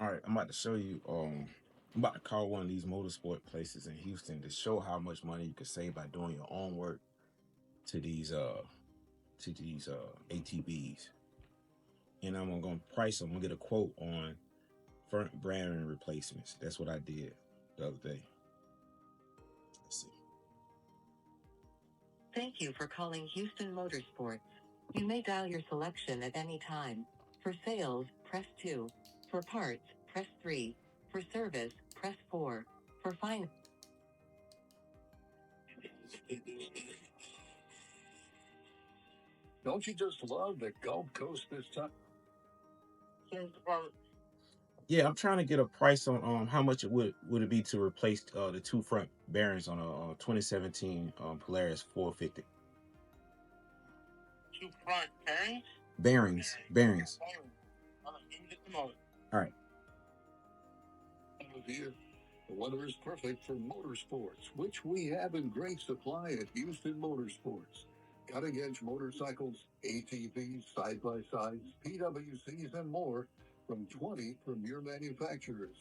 All right, I'm about to show you. I'm about to call one of these motorsport places in Houston to show how much money you can save by doing your own work to these ATVs. And I'm gonna price them. I'm gonna get a quote on front bearing replacements. That's what I did the other day. Let's see. Thank you for calling Houston Motorsports. You may dial your selection at any time. For sales, press 2. For parts, press 3. For service, press 4. For finance. Don't you just love the Gulf Coast this time? Yeah, I'm trying to get a price on how much it would it be to replace the two front bearings on a 2017 Polaris 450. Two front bearings? Bearings. Give me just a moment. All right. Here, the weather is perfect for motorsports, which we have in great supply at Houston Motorsports. Cutting-edge motorcycles, ATVs, side-by-sides, PWCs, and more from 20 premier manufacturers.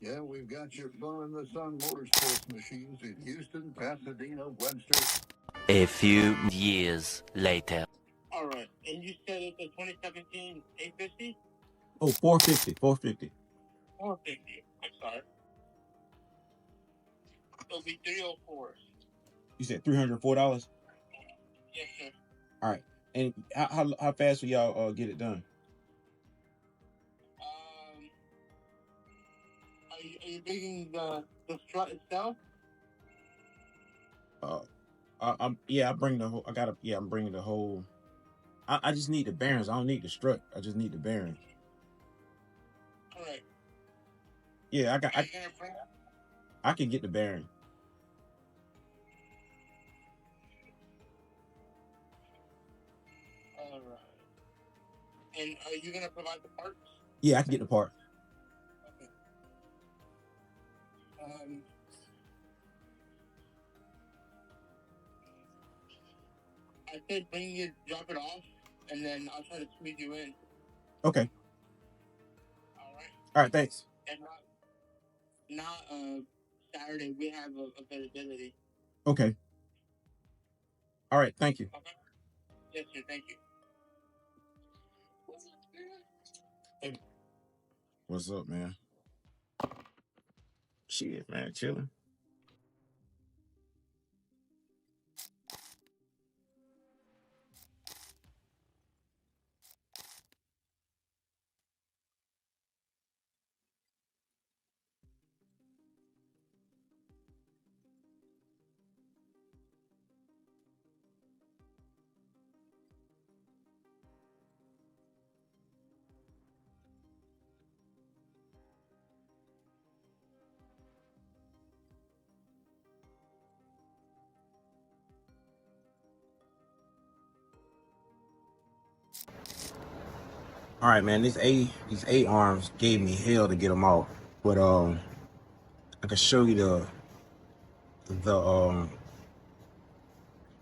Yeah, we've got your fun in the sun motorsports machines in Houston, Pasadena, Webster. A few years later. All right. And you said it's a 2017 850? Oh, 450. 450. 450. I'm sorry. It'll be 304. You said $304. Yes, sir. All right. And how fast will y'all get it done? Are you bringing the strut itself? I bring the whole. I'm bringing the whole. I just need the bearings. I don't need the strut. I just need the bearings. All right. Yeah, Are you gonna bring that? I can get the bearing. All right. And are you gonna provide the parts? Yeah, I can get the part. Okay. I said bring you, drop it off, and then I'll try to squeeze you in. Okay. All right. All right. Thanks. And not Saturday. We have availability. Okay. All right. Thank you. Okay. Yes, sir. Thank you. Hey. What's up, man? Shit, man, chilling. All right, man. These A arms gave me hell to get them off, but I can show you the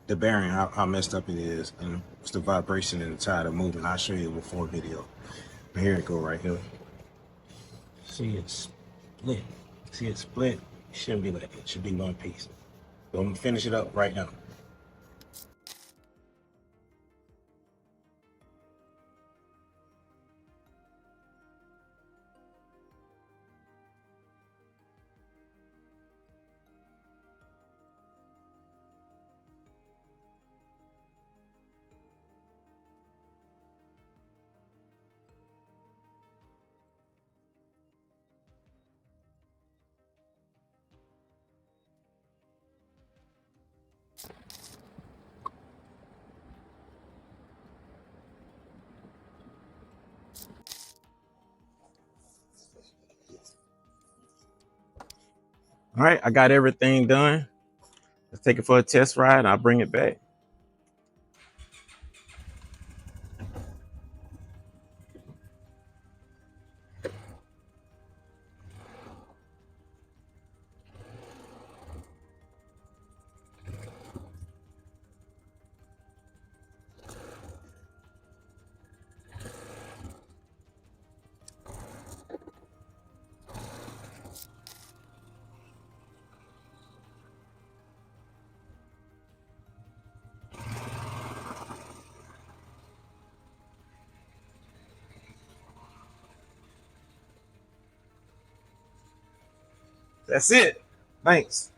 the bearing how messed up it is, and it's the vibration in the tire moving. I'll show you before video. But here it go right here. See it's split. See it's split. It shouldn't be like that. It should be one piece. So I'm gonna finish it up right now. All right, I got everything done. Let's take it for a test ride and I'll bring it back. That's it. Thanks.